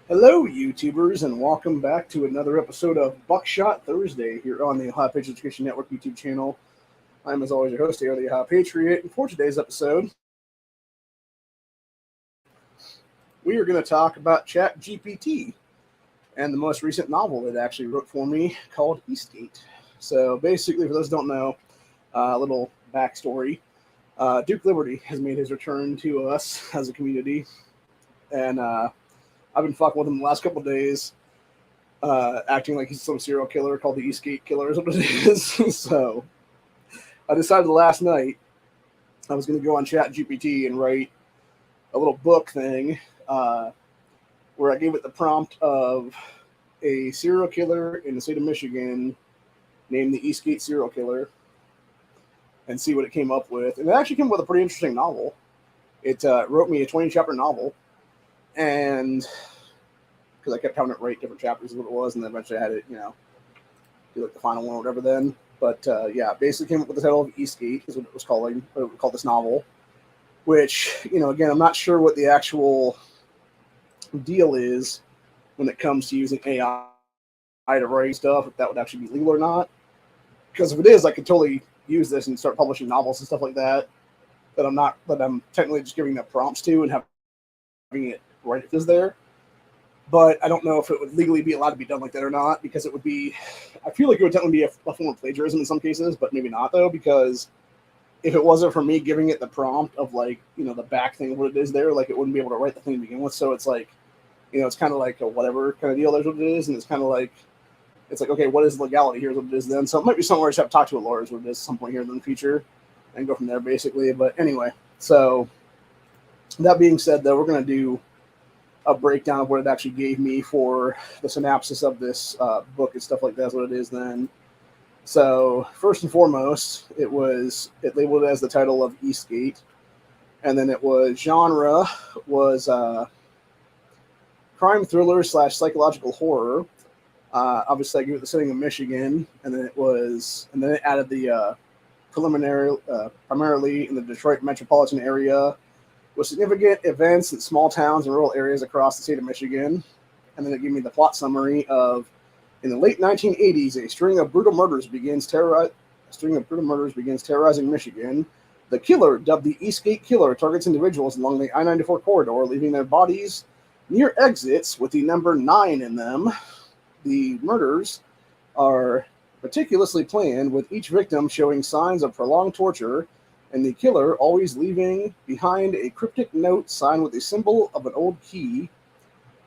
Hello, YouTubers, and welcome back to another episode of Buckshot Thursday here on the Ohio Patriot Education Network YouTube channel. I'm, as always, your host here, the Ohio Patriot, and for today's episode, we are going to talk about ChatGPT and the most recent novel it actually wrote for me called Eastgate. So, basically, for those who don't know, a little backstory. Duke Liberty has made his return to us as a community, and I've been fucking with him the last couple of days. Acting like he's some serial killer called the Eastgate Killer is what it is. So I decided last night I was going to go on ChatGPT and write a little book thing where I gave it the prompt of a serial killer in the state of Michigan named the Eastgate Serial Killer and see what it came up with. And it actually came up with a pretty interesting novel. It wrote me a 20-chapter novel, and because I kept having it write different chapters of what it was, and then eventually I had it, do like the final one or whatever then. But yeah, basically came up with the title of Eastgate, is what it was calling, what it would call this novel, which, again, I'm not sure what the actual deal is when it comes to using AI to write stuff, if that would actually be legal or not. Because if it is, I could totally use this and start publishing novels and stuff like that, that I'm technically just giving the prompts to and having it write it is there. But I don't know if it would legally be allowed to be done like that or not, because it would be, I feel like it would technically be a form of plagiarism in some cases, but maybe not though, because if it wasn't for me giving it the prompt of the back thing of what it is there, like it wouldn't be able to write the thing to begin with. So it's like, it's kind of like a whatever kind of deal. There's what it is. And it's kind of like, it's like, okay, what is legality? Here's what it is then. So it might be somewhere I just have to talk to a lawyer is what it is at some point here in the future and go from there basically. But anyway, so that being said though, we're going to do a breakdown of what it actually gave me for the synopsis of this book and stuff like that's what it is then. So first and foremost, it labeled it as the title of Eastgate, and then it was genre was crime thriller / psychological horror. Obviously, I gave it the setting of Michigan, and then it added the primarily in the Detroit metropolitan area, with significant events in small towns and rural areas across the state of Michigan. And then it gave me the plot summary of, in the late 1980s, a string of brutal murders begins terrorizing Michigan. The killer, dubbed the Eastgate Killer, targets individuals along the I-94 corridor, leaving their bodies near exits with the number 9 in them. The murders are meticulously planned, with each victim showing signs of prolonged torture, and the killer always leaving behind a cryptic note signed with a symbol of an old key.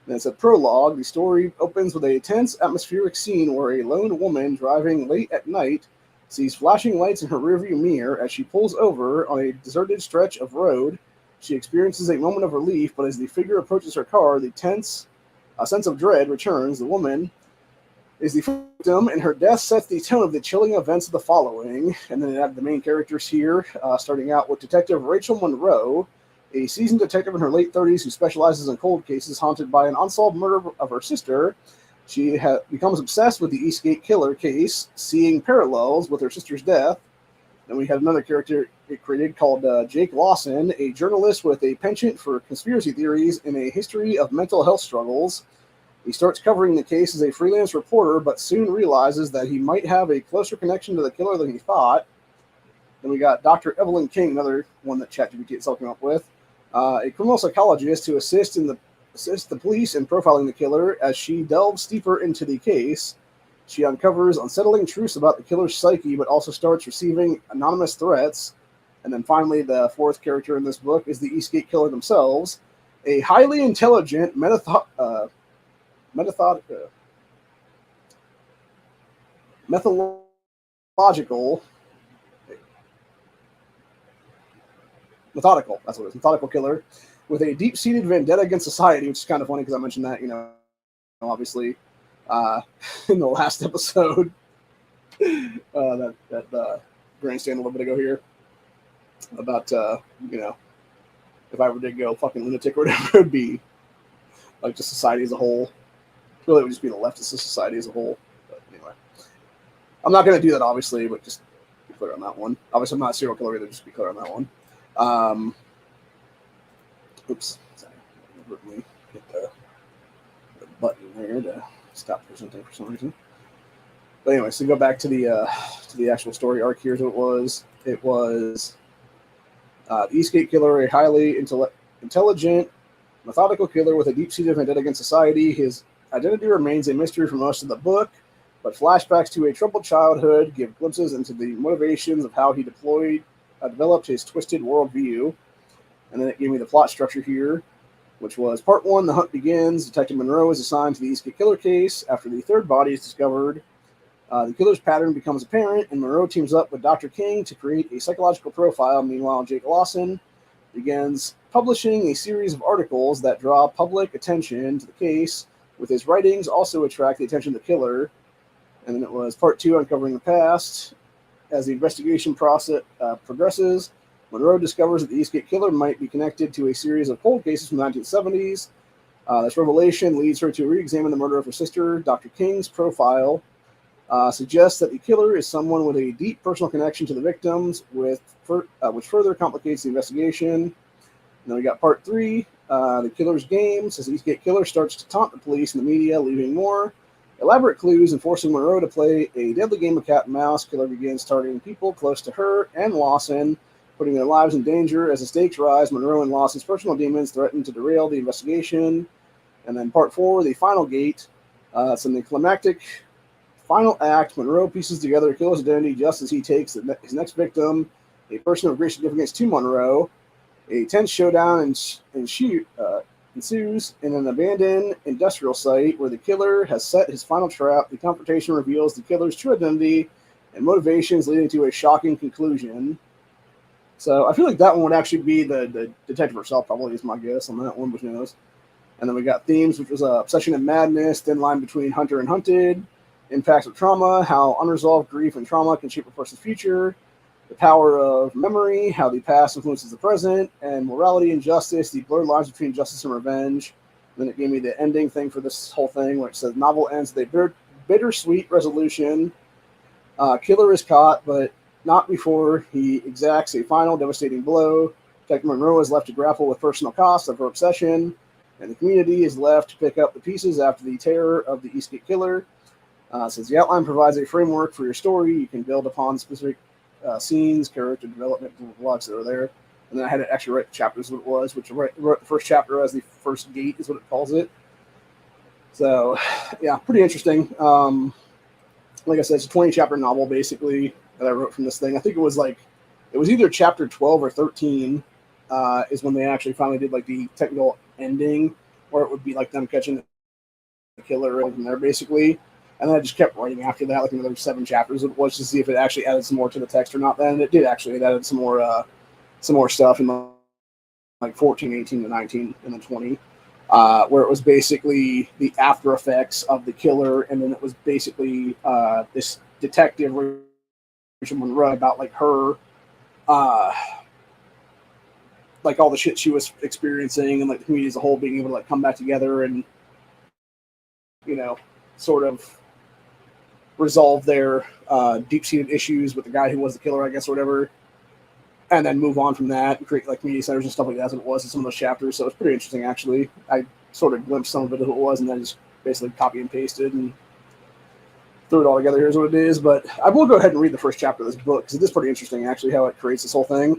And it's a prologue. The story opens with a tense, atmospheric scene where a lone woman driving late at night sees flashing lights in her rearview mirror as she pulls over on a deserted stretch of road. She experiences a moment of relief, but as the figure approaches her car, the tense sense of dread returns. The woman is the victim, and her death sets the tone of the chilling events of the following. And then it had the main characters here, starting out with Detective Rachel Monroe, a seasoned detective in her late 30s who specializes in cold cases, haunted by an unsolved murder of her sister. She becomes obsessed with the Eastgate Killer case, seeing parallels with her sister's death. Then we had another character it created called Jake Lawson, a journalist with a penchant for conspiracy theories and a history of mental health struggles. He starts covering the case as a freelance reporter, but soon realizes that he might have a closer connection to the killer than he thought. Then we got Dr. Evelyn King, another one that ChatGPT itself came up with, a criminal psychologist who assists the police in profiling the killer. As she delves deeper into the case, she uncovers unsettling truths about the killer's psyche, but also starts receiving anonymous threats. And then finally, the fourth character in this book is the Eastgate Killer themselves, a highly intelligent, methodological, that's what it is, methodical killer with a deep-seated vendetta against society, which is kind of funny because I mentioned that, obviously, in the last episode, that grandstand a little bit ago here about, if I ever did go fucking lunatic or whatever, it would be like just society as a whole. Really, it would just be the leftist of society as a whole. But anyway, I'm not going to do that, obviously, but just be clear on that one. Obviously, I'm not a serial killer either, just be clear on that one. Oops. Sorry. Hit the stopped presenting for some reason. But anyway, so go back to the actual story arc. Here's what it was. It was the Eastgate Killer, a highly intelligent, methodical killer with a deep-seated vendetta against society. His identity remains a mystery for most of the book, but flashbacks to a troubled childhood give glimpses into the motivations of how he developed his twisted worldview. And then it gave me the plot structure here, which was Part 1, the hunt begins. Detective Monroe is assigned to the Eastgate Killer case. After the third body is discovered, the killer's pattern becomes apparent, and Monroe teams up with Dr. King to create a psychological profile. Meanwhile, Jake Lawson begins publishing a series of articles that draw public attention to the case, with his writings also attract the attention of the killer. And then it was Part 2, uncovering the past. As the investigation process progresses, Monroe discovers that the Eastgate Killer might be connected to a series of cold cases from the 1970s. This revelation leads her to re-examine the murder of her sister. Dr. King's profile suggests that the killer is someone with a deep personal connection to the victims, which further complicates the investigation. And then we got Part 3, the killer's games. As the Eastgate Killer starts to taunt the police and the media, leaving more elaborate clues and forcing Monroe to play a deadly game of cat and mouse. Killer begins targeting people close to her and Lawson, putting their lives in danger. As the stakes rise, Monroe and Lawson's personal demons threaten to derail the investigation. And then Part 4, the final gate. It's in the climactic final act. Monroe pieces together a killer's identity just as he takes his next victim, a person of great significance, to Monroe. A tense showdown ensues in an abandoned industrial site where the killer has set his final trap. The confrontation reveals the killer's true identity and motivations, leading to a shocking conclusion. So I feel like that one would actually be the detective herself, probably, is my guess on that one, which knows. And then we got themes, which was obsession and madness, thin line between hunter and hunted, impacts of trauma, how unresolved grief and trauma can shape a person's future, the power of memory, how the past influences the present, and morality and justice, the blurred lines between justice and revenge. And then it gave me the ending thing for this whole thing, which says novel ends with a bittersweet resolution. Killer is caught, but not before he exacts a final devastating blow. Detective Monroe is left to grapple with personal costs of her obsession, and the community is left to pick up the pieces after the terror of the Eastgate Killer. Since the outline provides a framework for your story, you can build upon specific scenes, character development, vlogs that are there. And then I had to actually write the chapters what it was, which I wrote the first chapter as the first gate is what it calls it. So, yeah, pretty interesting. Like I said, it's a 20-chapter novel, basically, that I wrote from this thing. I think it was either chapter 12 or 13 is when they actually finally did like the technical ending, where it would be like them catching the killer from there, basically. And then I just kept writing after that, like another 7 chapters it was, to see if it actually added some more to the text or not. Then it did actually. It added some more stuff in like 14, 18 to 19, and then 20, where it was basically the after effects of the killer, and then it was basically this detective Rachel Monroe about like her, like all the shit she was experiencing, and like the community as a whole being able to like come back together and, you know, sort of resolve their deep-seated issues with the guy who was the killer, I guess, or whatever, and then move on from that and create like community centers and stuff like that as it was in some of those chapters. So it's pretty interesting, actually. I sort of glimpsed some of it as it was, and then just basically copy and pasted and threw it all together. Here's what it is. But I will go ahead and read the first chapter of this book, because it is pretty interesting, actually, how it creates this whole thing.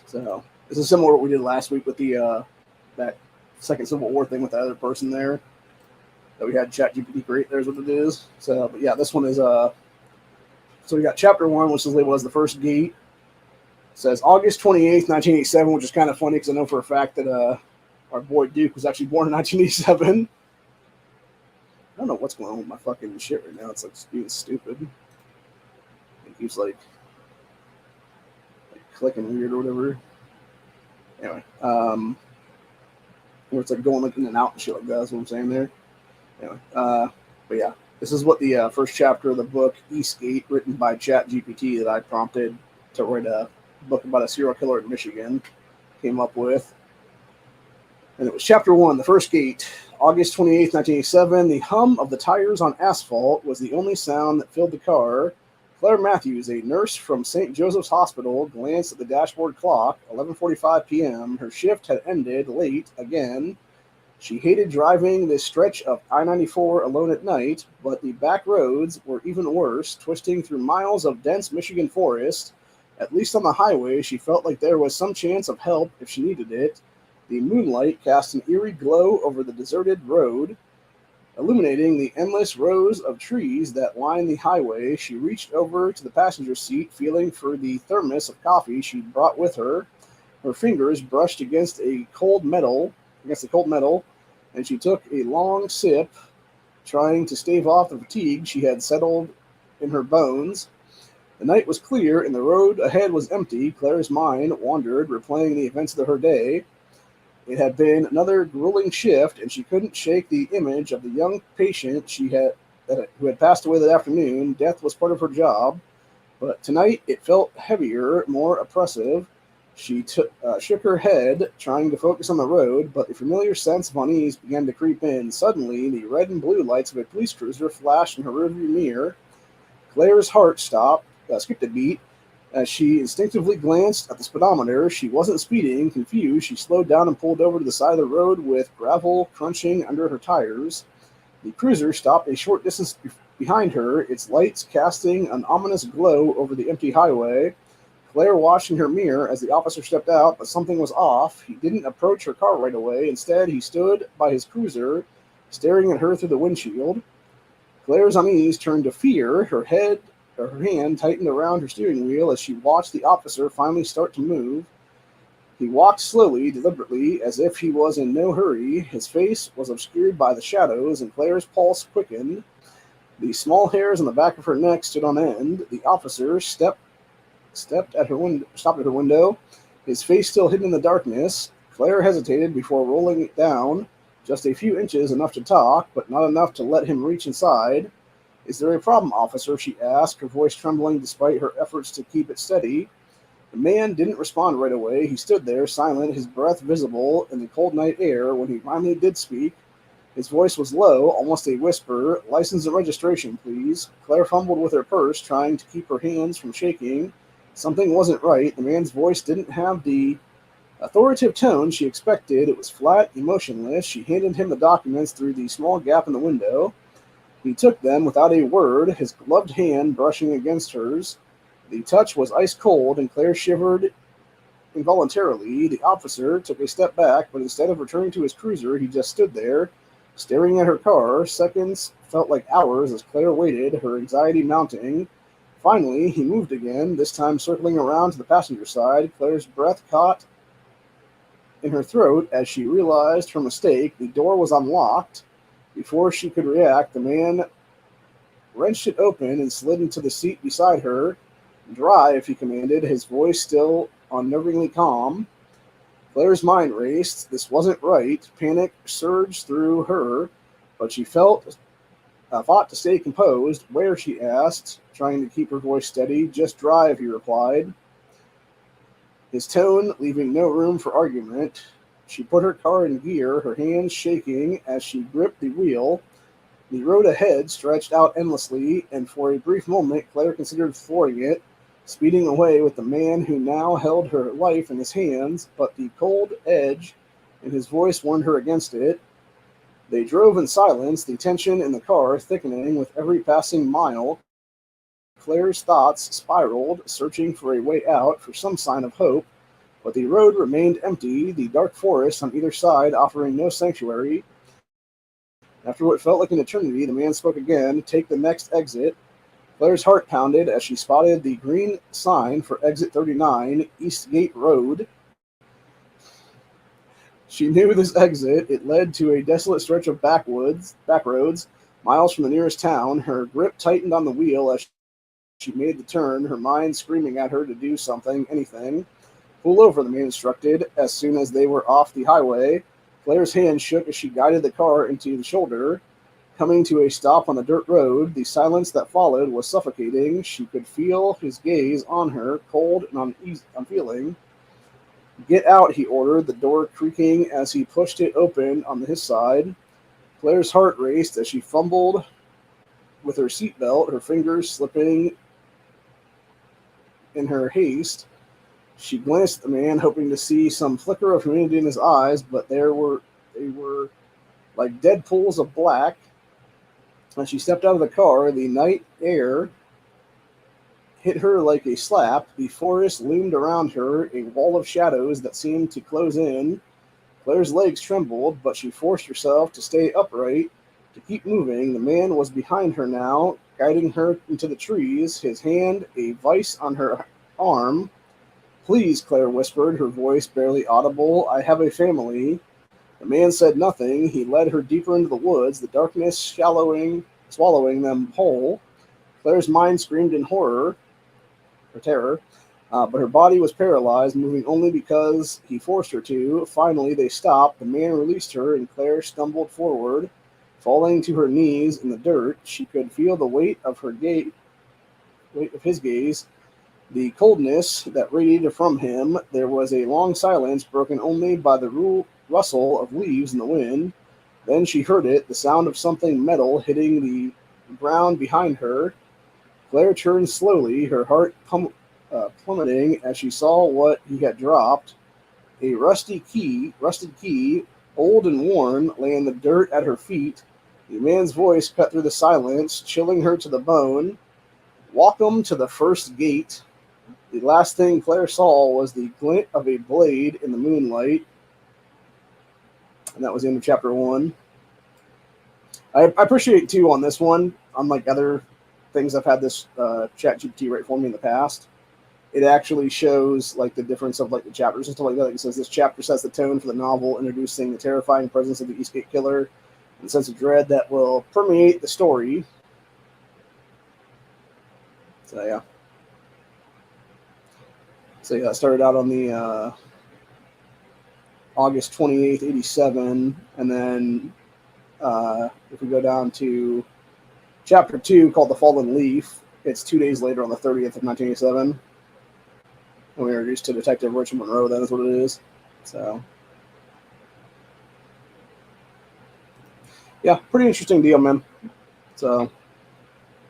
So this is similar to what we did last week with the that second Civil War thing with the other person there that we had ChatGPT create. There's what it is. So, but yeah, this one is so we got chapter 1, which is labeled as the first gate. It says August 28th, 1987, which is kind of funny because I know for a fact that our boy Duke was actually born in 1987. I don't know what's going on with my fucking shit right now. It's like being stupid. It keeps like clicking weird or whatever. Anyway, where it's like going like in and out and shit like that. That's what I'm saying there. Anyway, but yeah, this is what the first chapter of the book Eastgate, written by ChatGPT, that I prompted to write a book about a serial killer in Michigan, came up with. And it was chapter 1, the first gate. August 28th, 1987. The hum of the tires on asphalt was the only sound that filled the car. Claire Matthews, a nurse from St. Joseph's Hospital, glanced at the dashboard clock. 11:45 p.m. Her shift had ended late again. She hated driving this stretch of I-94 alone at night, but the back roads were even worse, twisting through miles of dense Michigan forest. At least on the highway, she felt like there was some chance of help if she needed it. The moonlight cast an eerie glow over the deserted road, illuminating the endless rows of trees that lined the highway. She reached over to the passenger seat, feeling for the thermos of coffee she'd brought with her. Her fingers brushed against the cold metal, and she took a long sip, trying to stave off the fatigue she had settled in her bones. The night was clear, and the road ahead was empty. Claire's mind wandered, replaying the events of her day. It had been another grueling shift, and she couldn't shake the image of the young patient who had passed away that afternoon. Death was part of her job, but tonight it felt heavier, more oppressive. She shook her head, trying to focus on the road, but the familiar sense of unease began to creep in. Suddenly, the red and blue lights of a police cruiser flashed in her rearview mirror. Claire's heart skipped a beat, as she instinctively glanced at the speedometer. She wasn't speeding. Confused, she slowed down and pulled over to the side of the road with gravel crunching under her tires. The cruiser stopped a short distance behind her, its lights casting an ominous glow over the empty highway. Claire watched in her mirror as the officer stepped out, but something was off. He didn't approach her car right away. Instead, he stood by his cruiser, staring at her through the windshield. Claire's unease turned to fear. Her hand tightened around her steering wheel as she watched the officer finally start to move. He walked slowly, deliberately, as if he was in no hurry. His face was obscured by the shadows, and Claire's pulse quickened. The small hairs on the back of her neck stood on end. The officer stopped at her window, his face still hidden in the darkness. Claire hesitated before rolling it down, just a few inches, enough to talk, but not enough to let him reach inside. "Is there a problem, officer?" she asked, her voice trembling despite her efforts to keep it steady. The man didn't respond right away. He stood there, silent, his breath visible in the cold night air. When he finally did speak, his voice was low, almost a whisper. "License and registration, please." Claire fumbled with her purse, trying to keep her hands from shaking. Something wasn't right. The man's voice didn't have the authoritative tone she expected. It was flat, emotionless. She handed him the documents through the small gap in the window. He took them without a word, his gloved hand brushing against hers. The touch was ice cold, and Claire shivered involuntarily. The officer took a step back, but instead of returning to his cruiser, he just stood there, staring at her car. Seconds felt like hours as Claire waited, her anxiety mounting. Finally, he moved again, this time circling around to the passenger side. Claire's breath caught in her throat as she realized her mistake. The door was unlocked. Before she could react, the man wrenched it open and slid into the seat beside her. "Drive," he commanded, his voice still unnervingly calm. Claire's mind raced. This wasn't right. Panic surged through her, but she fought to stay composed. "Where?" she asked, trying to keep her voice steady. "Just drive," he replied, his tone leaving no room for argument. She put her car in gear, her hands shaking as she gripped the wheel. The road ahead stretched out endlessly, and for a brief moment Claire considered flooring it, speeding away with the man who now held her life in his hands, but the cold edge in his voice warned her against it. They drove in silence, the tension in the car thickening with every passing mile. Claire's thoughts spiraled, searching for a way out, for some sign of hope, but the road remained empty, the dark forest on either side offering no sanctuary. After what felt like an eternity, the man spoke again. "Take the next exit." Claire's heart pounded as she spotted the green sign for exit 39, Eastgate Road. She knew this exit. It led to a desolate stretch of back roads, miles from the nearest town. Her grip tightened on the wheel as she made the turn, her mind screaming at her to do something, anything. "Pull over," the man instructed, as soon as they were off the highway. Claire's hand shook as she guided the car into the shoulder. Coming to a stop on the dirt road, the silence that followed was suffocating. She could feel his gaze on her, cold and unfeeling. "Get out," he ordered, the door creaking as he pushed it open on his side. Claire's heart raced as she fumbled with her seatbelt, her fingers slipping in her haste. She glanced at the man, hoping to see some flicker of humanity in his eyes, but they were like dead pools of black. As she stepped out of the car, the night air hit her like a slap. The forest loomed around her, a wall of shadows that seemed to close in. Claire's legs trembled, but she forced herself to stay upright, to keep moving. The man was behind her now, guiding her into the trees, his hand a vice on her arm. Please, Claire whispered, her voice barely audible. I have a family. The man said nothing. He led her deeper into the woods, the darkness swallowing them whole. Claire's mind screamed in horror, or terror, but her body was paralyzed, moving only because he forced her to. Finally, they stopped. The man released her, and Claire stumbled forward, falling to her knees in the dirt. She could feel the weight of his gaze, the coldness that radiated from him. There was a long silence, broken only by the rustle of leaves in the wind. Then she heard it, the sound of something metal hitting the ground behind her. Claire turned slowly, her heart plummeting as she saw what he had dropped. A rusted key, old and worn, lay in the dirt at her feet. The man's voice cut through the silence, chilling her to the bone. Welcome to the first gate. The last thing Claire saw was the glint of a blade in the moonlight. And that was the end of chapter 1. I appreciate, too, on this one, unlike other things I've had this ChatGPT write for me in the past, it actually shows like the difference of like the chapters and stuff like that. Like it says this chapter sets the tone for the novel, introducing the terrifying presence of the Eastgate Killer and sense of dread that will permeate the story. So yeah. So yeah, it started out on the August 28th, 87, and then if we go down to chapter 2 called The Fallen Leaf, it's 2 days later on the 30th of 1987. And we were introduced to Detective Richard Monroe, that is what it is. So, yeah, pretty interesting deal, man. So,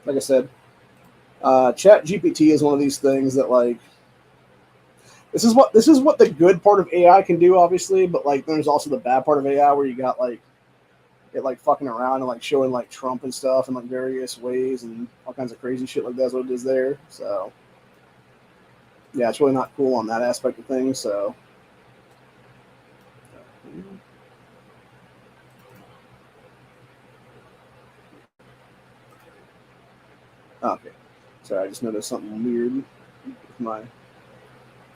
like I said, ChatGPT is one of these things that, like, this is what the good part of AI can do, obviously, but, like, there's also the bad part of AI where you got, like, it, like, fucking around and, like, showing, like, Trump and stuff in, like, various ways and all kinds of crazy shit like that's what it is there. So, yeah, it's really not cool on that aspect of things, so. Okay. Sorry, I just noticed something weird with my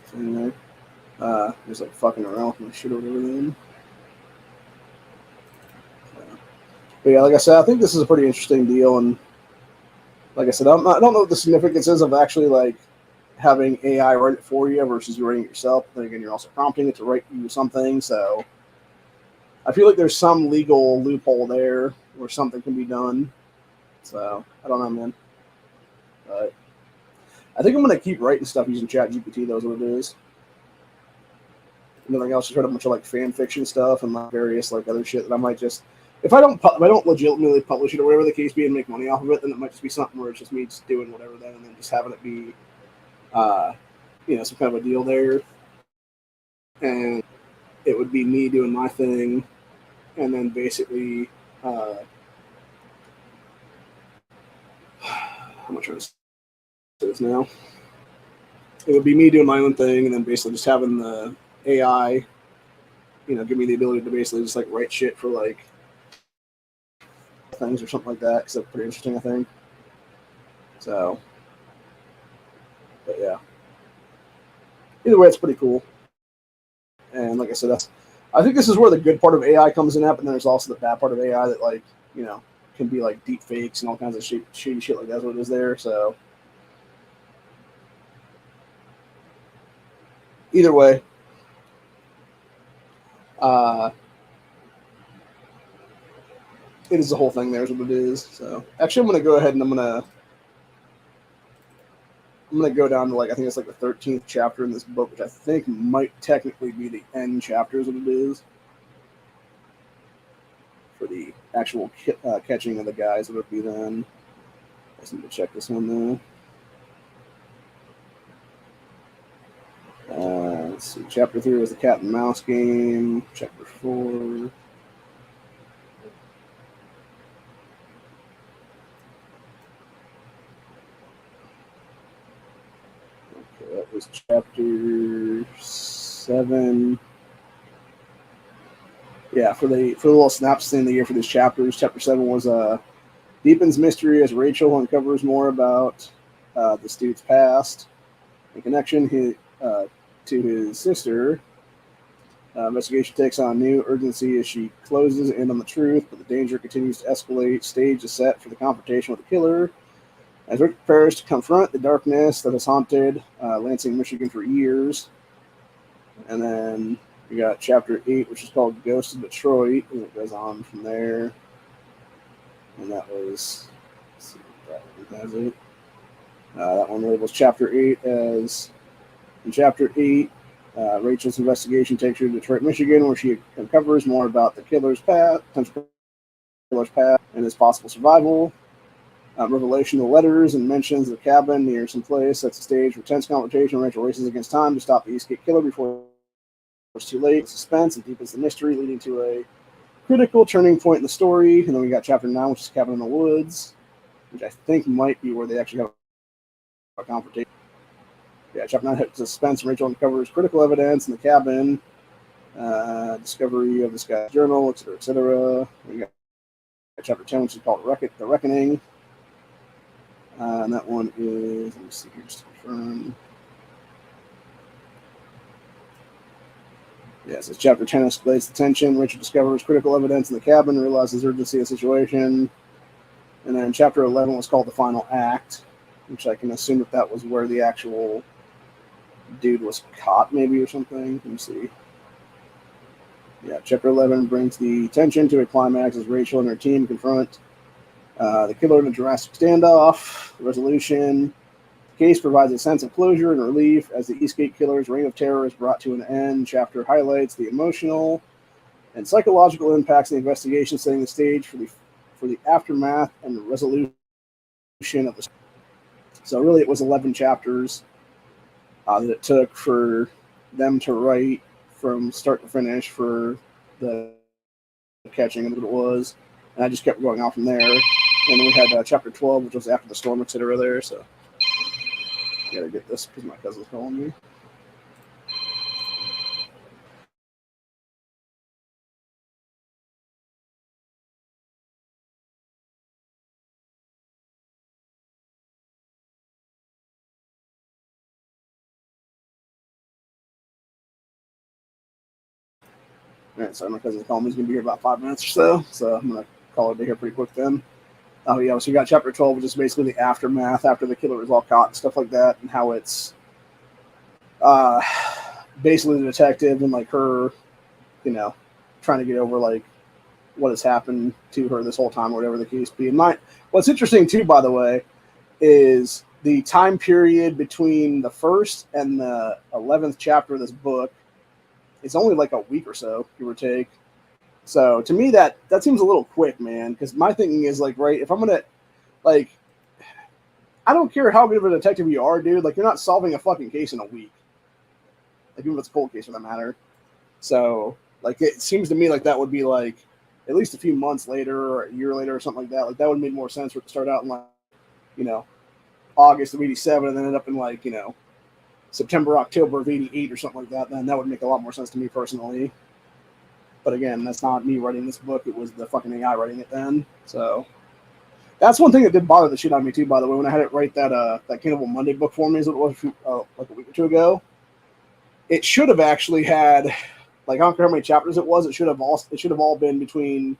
thing there. Just like fucking around with my shit over there. But yeah, like I said, I think this is a pretty interesting deal, and like I said, I don't know what the significance is of actually like having AI write it for you versus you writing it yourself. Then again, you're also prompting it to write you something, so I feel like there's some legal loophole there where something can be done. So I don't know, man. But I think I'm gonna keep writing stuff using ChatGPT. That's what it is. Nothing else. Just read a bunch of like fan fiction stuff and like various like other shit that I might just, if I don't legitimately publish it or whatever the case be and make money off of it, then it might just be something where it's just me just doing whatever then and then just having it be, some kind of a deal there, and it would be me doing my thing, and then basically, how much is this now? It would be me doing my own thing, and then basically just having the AI, give me the ability to basically just like write shit for like things or something like that. Because that's pretty interesting, I think. So, but yeah. Either way, it's pretty cool. And like I said, I think this is where the good part of AI comes in at, but then there's also the bad part of AI that like can be like deep fakes and all kinds of shady shit like that's what it is there. So either way, it is the whole thing. There's what it is. So actually, I'm gonna go ahead and I'm gonna go down to like I think it's like the 13th chapter in this book, which I think might technically be the end chapter, is what it is for the actual catching of the guys. It would be then. I just need to check this one though. Let's see. Chapter 3 was the cat and mouse game. Chapter 4. that was chapter 7. Yeah, for the little synopsis in the year for these chapters, chapter 7 was deepens mystery as Rachel uncovers more about this dude's past in connection to his sister. Investigation takes on new urgency as she closes in on the truth, but the danger continues to escalate. Stage is set for the confrontation with the killer as Rick prepares to confront the darkness that has haunted Lansing, Michigan for years. And then we got chapter 8, which is called Ghost of Detroit, and it goes on from there. And that was, let's see if that one has it. That one labels chapter 8 as, in chapter 8, Rachel's investigation takes her to Detroit, Michigan, where she uncovers more about the killer's past, potential killer's past, and his possible survival. Revelation of the letters and mentions the cabin near some place sets the stage for tense confrontation. Rachel races against time to stop the Eastgate killer before it's too late. Suspense and deepens the mystery, leading to a critical turning point in the story. And then we got chapter 9, which is Cabin in the Woods, which I think might be where they actually have a confrontation. Yeah, chapter 9 hits suspense. Rachel uncovers critical evidence in the cabin, discovery of this guy's journal, etc., etc. We got chapter 10, which is called The Reckoning. And that one is, let me see here just to confirm. Yeah, so chapter 10 escalates the tension. Rachel discovers critical evidence in the cabin, realizes urgency of the situation. And then chapter 11 was called The Final Act, which I can assume that was where the actual dude was caught, maybe, or something. Let me see. Yeah, chapter 11 brings the tension to a climax as Rachel and her team confront the killer in a Jurassic standoff. Resolution. The case provides a sense of closure and relief as the Eastgate killer's reign of terror is brought to an end. Chapter highlights the emotional and psychological impacts of the investigation, setting the stage for the aftermath and the resolution of the. So really, it was 11 chapters that it took for them to write from start to finish for the catching of what it was, and I just kept going on from there. And then we had chapter 12, which was after the storm, etc. there. So I gotta get this because my cousin's calling me. All right, so my cousin's calling me. He's gonna be here about 5 minutes or so. So I'm gonna call it a day here pretty quick then. Oh yeah, so you got chapter 12, which is basically the aftermath after the killer was all caught and stuff like that, and how it's basically the detective and like her, trying to get over like what has happened to her this whole time, or whatever the case be. And what's interesting too, by the way, is the time period between the first and the 11th chapter of this book. It's only like a week or so, give or take. So to me, that seems a little quick, man. Because my thinking is like, right, if I'm gonna like, I don't care how good of a detective you are, dude. Like, you're not solving a fucking case in a week. Like, even if it's a cold case, for that matter. So, like, it seems to me like that would be like at least a few months later or a year later or something like that. Like, that would make more sense for it to start out in like, August of '87 and then end up in like, September, October of '88 or something like that. Then that would make a lot more sense to me personally. But again, that's not me writing this book. It was the fucking AI writing it then. So that's one thing that did bother the shit out of me too, by the way, when I had it write that Cannibal Monday book for me, as it was like a week or two ago. It should have actually had, like, I don't care how many chapters it was. It should have all been between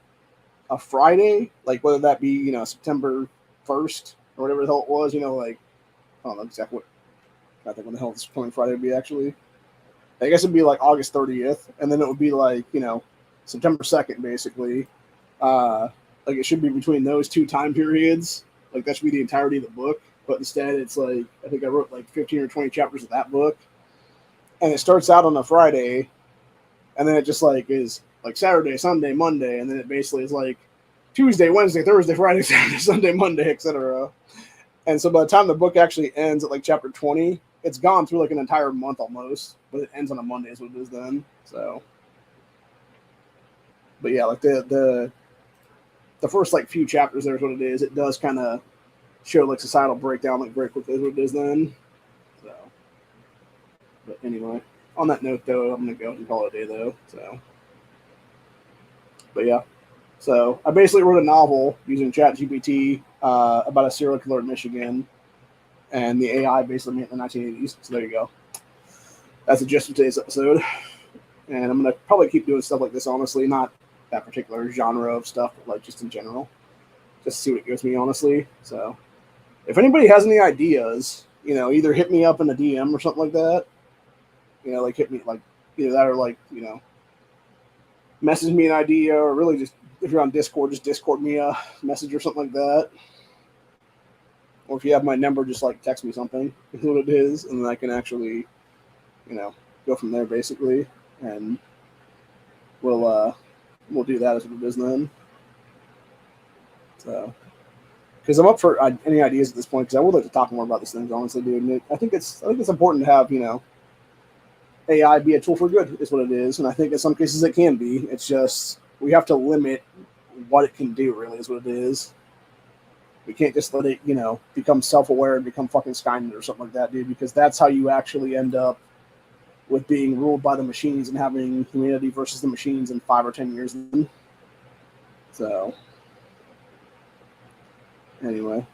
a Friday, like whether that be September 1st or whatever the hell it was. Like, I don't know exactly what. I think when the hell this coming Friday would be actually. I guess it'd be like August 30th, and then it would be like September 2nd, basically. Like, it should be between those two time periods. Like, that should be the entirety of the book. But instead, it's like, I think I wrote like 15 or 20 chapters of that book. And it starts out on a Friday, and then it just like is like Saturday, Sunday, Monday, and then it basically is like Tuesday, Wednesday, Thursday, Friday, Saturday, Sunday, Monday, etc. And so by the time the book actually ends at like chapter 20, it's gone through like an entire month almost, but it ends on a Monday is what it is then. So, but yeah, like the first like few chapters there is what it is. It does kind of show like societal breakdown like very quickly is what it is then. So, But anyway, on that note, though, I'm gonna go and call it a day, though. So, but yeah, so I basically wrote a novel using ChatGPT about a serial killer in Michigan, and the AI basically made it in the 1980s. So there you go. That's the gist of today's episode. And I'm gonna probably keep doing stuff like this. Honestly, not that particular genre of stuff, but like just in general, just to see what it gives me. Honestly, so if anybody has any ideas, either hit me up in a DM or something like that. Like hit me like either that or like message me an idea, or really just if you're on Discord, just Discord me a message or something like that. Or if you have my number, just like text me something, what it is, and then I can actually, go from there basically, and we'll do that as what it is then. So, because I'm up for any ideas at this point, because I would like to talk more about these things, honestly, dude. And I think it's important to have AI be a tool for good is what it is, and I think in some cases it can be. It's just we have to limit what it can do. Really, is what it is. We can't just let it, become self-aware and become fucking Skynet or something like that, dude. Because that's how you actually end up with being ruled by the machines and having humanity versus the machines in 5 or 10 years. So, anyway.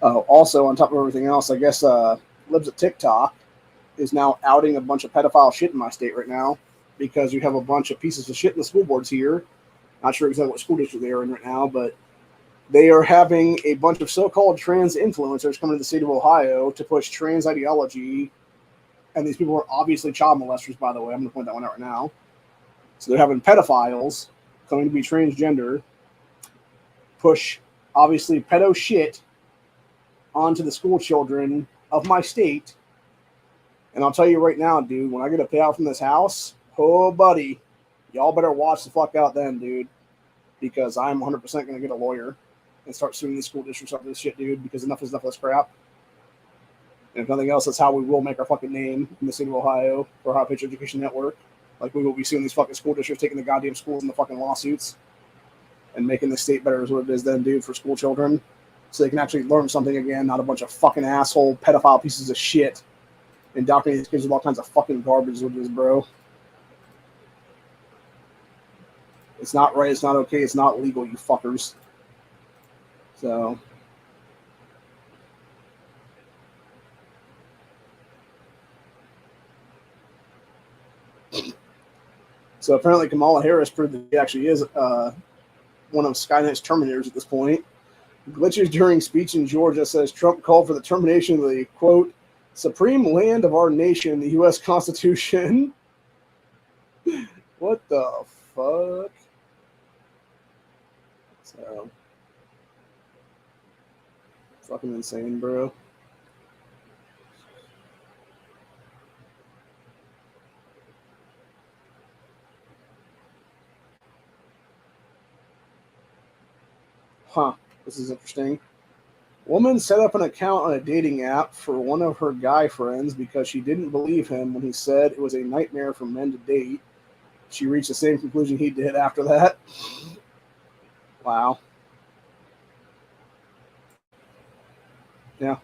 Also, on top of everything else, I guess Libs at TikTok is now outing a bunch of pedophile shit in my state right now because you have a bunch of pieces of shit in the school boards here. Not sure exactly what school district they are in right now, but they are having a bunch of so-called trans influencers coming to the state of Ohio to push trans ideology. And these people are obviously child molesters, by the way. I'm going to point that one out right now. So they're having pedophiles claiming to be transgender push, obviously, pedo shit onto the school children of my state. And I'll tell you right now, dude, when I get a payout from this house, oh, buddy, y'all better watch the fuck out then, dude, because I'm 100% going to get a lawyer and start suing the school districts over this shit, dude, because enough is enough of this crap. And if nothing else, that's how we will make our fucking name in the state of Ohio for Ohio Patriot Education Network. Like, we will be suing these fucking school districts, taking the goddamn schools in the fucking lawsuits and making the state better is what it is then, dude, for school children. So they can actually learn something again, not a bunch of fucking asshole pedophile pieces of shit indoctrinating these kids with all kinds of fucking garbage is what it is, bro. It's not right, it's not okay, it's not legal, you fuckers. So apparently Kamala Harris proved that she actually is one of Skynet's terminators at this point. Glitches during speech in Georgia says Trump called for the termination of the, quote, supreme land of our nation, the U.S. Constitution. What the fuck? So, fucking insane, bro. Huh. This is interesting. Woman set up an account on a dating app for one of her guy friends because she didn't believe him when he said it was a nightmare for men to date. She reached the same conclusion he did after that. Wow. Yeah.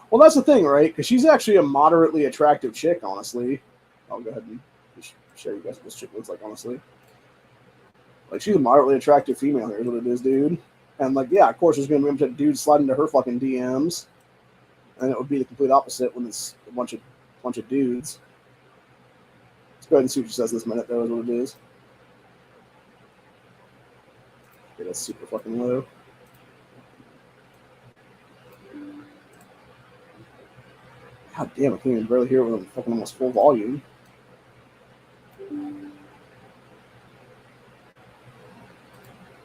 Well, that's the thing, right? Because she's actually a moderately attractive chick, honestly. I'll go ahead and just show you guys what this chick looks like, honestly. Like, she's a moderately attractive female here, is what it is, dude. And, like, yeah, of course, there's going to be a bunch of dudes sliding into her fucking DMs. And it would be the complete opposite when it's a bunch of dudes. Let's go ahead and see what she says this minute, though, is what it is. Okay, that's super fucking low. God damn, I can't even barely hear it with fucking almost full volume.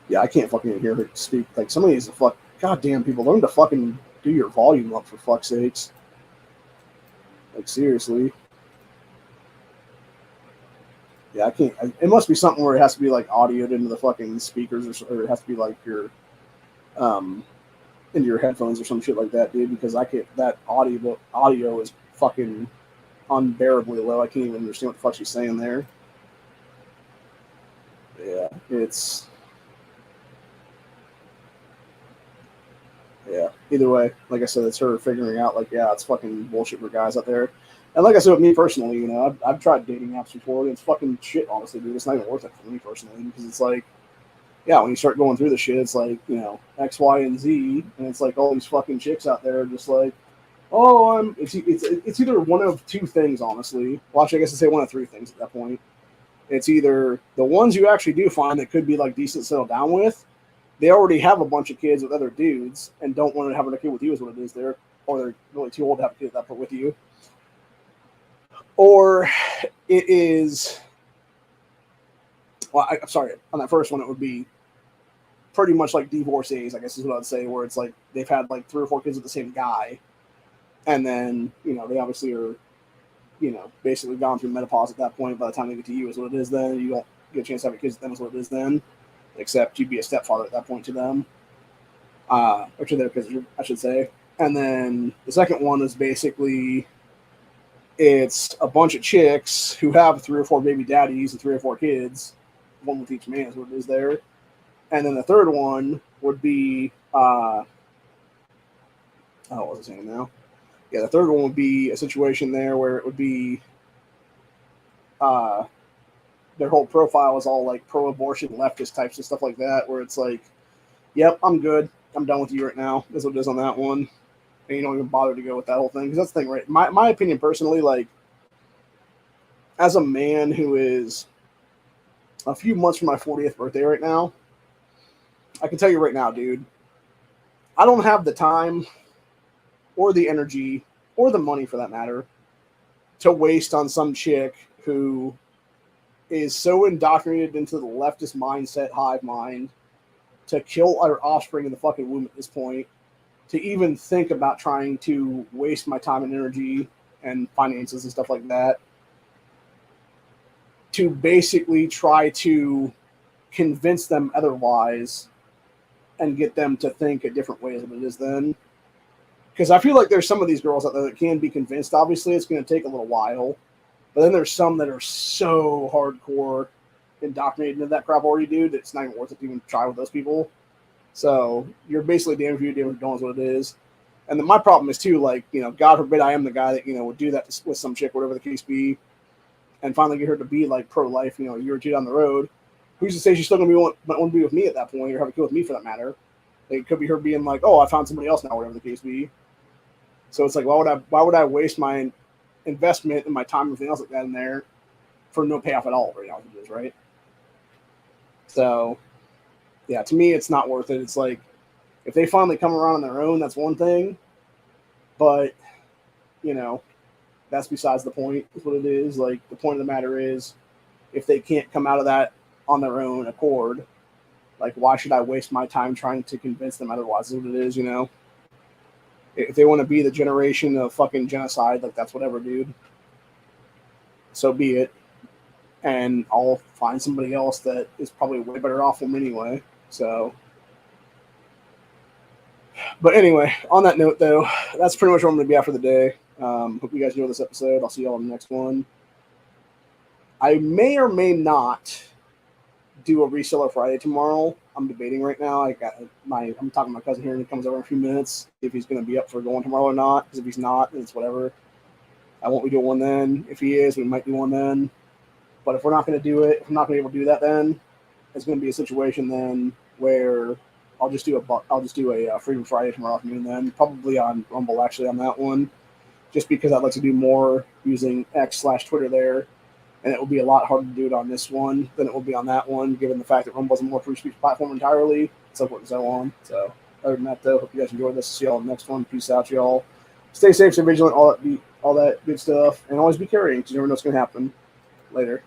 Yeah, I can't fucking even hear her speak. Like, somebody needs to fuck. God damn, people, learn to fucking do your volume up, for fuck's sakes. Like, seriously. Yeah, I can't. It must be something where it has to be, like, audioed into the fucking speakers, or it has to be, like, your, into your headphones or some shit like that, dude, because I can't. That audio is fucking unbearably low. I can't even understand what the fuck she's saying there. Yeah, it's. Yeah, either way, like I said, it's her figuring out, like, yeah, it's fucking bullshit for guys out there. And like I said, with me personally, you know, I've tried dating apps before, and it's fucking shit, honestly, dude. It's not even worth it for me personally, because it's like, yeah, when you start going through the shit, it's like, you know, X, Y, and Z, and it's like all these fucking chicks out there just like, oh, it's either one of two things, honestly. Well, actually, I guess I'd say one of three things at that point. It's either the ones you actually do find that could be like decent to settle down with, they already have a bunch of kids with other dudes and don't want to have a kid with you, is what it is there, or they're really too old to have a kid at that point with you. Or it is, well, I'm sorry, on that first one, it would be pretty much like divorcees, I guess is what I'd say, where it's like they've had like 3 or 4 kids with the same guy, and then, you know, they obviously are, you know, basically gone through menopause at that point. By the time they get to you, is what it is then. You don't get a chance to have kids with them, is what it is then, except you'd be a stepfather at that point to them, or to their kids, I should say. And then the second one is basically it's a bunch of chicks who have 3 or 4 baby daddies and 3 or 4 kids, one with each man, is what it is there. And then the third one would be, what was I saying now? Yeah, the third one would be a situation there where it would be their whole profile is all like pro-abortion leftist types and stuff like that, where it's like, yep, I'm good. I'm done with you right now. That's what it is on that one. And you don't even bother to go with that whole thing. Because that's the thing, right? My opinion personally, like, as a man who is a few months from my 40th birthday right now, I can tell you right now, dude, I don't have the time or the energy or the money, for that matter, to waste on some chick who is so indoctrinated into the leftist mindset, hive mind, to kill our offspring in the fucking womb at this point, to even think about trying to waste my time and energy and finances and stuff like that, to basically try to convince them otherwise and get them to think a different way than it is then. Because I feel like there's some of these girls out there that can be convinced. Obviously, it's going to take a little while. But then there's some that are so hardcore indoctrinated into that crap already, dude, that it's not even worth it to even try with those people. So you're basically damn if you do, damn if what it is. And then my problem is, too, like, you know, God forbid I am the guy that, you know, would do that with some chick, whatever the case be, and finally get her to be, like, pro-life, you know, a year or two down the road. Who's to say she's still going to want to be with me at that point, or have a kid with me for that matter? It could be her being like, oh, I found somebody else now, whatever the case be. So it's like, why would I waste my investment and my time and everything else like that in there for no payoff at all right now, it is, right? So, yeah, to me, it's not worth it. It's like, if they finally come around on their own, that's one thing. But, you know, that's besides the point, is what it is. Like, the point of the matter is, if they can't come out of that on their own accord, like, why should I waste my time trying to convince them otherwise, is what it is, you know? If they want to be the generation of fucking genocide, like, that's whatever, dude. So be it. And I'll find somebody else that is probably way better off than anyway. So, but anyway, on that note, though, that's pretty much where I'm going to be after the day. Hope you guys enjoyed this episode. I'll see y'all in the next one. I may or may not do a reseller Friday tomorrow. I'm debating right now. I'm talking to my cousin here, and he comes over in a few minutes, if he's going to be up for going tomorrow or not. Because if he's not, then it's whatever. I won't be doing one then. If he is, we might do one then. But if we're not going to do it, if I'm not going to be able to do that, then it's going to be a situation then where I'll just do a Freedom Friday tomorrow afternoon. Then probably on Rumble, actually, on that one, just because I'd like to do more using X/Twitter there. And it will be a lot harder to do it on this one than it will be on that one, given the fact that Rumble is a more free speech platform entirely, so forth and so on. So, other than that, though, hope you guys enjoyed this. See y'all in the next one. Peace out, y'all. Stay safe, stay vigilant, all that good stuff, and always be caring, because you never know what's going to happen. Later.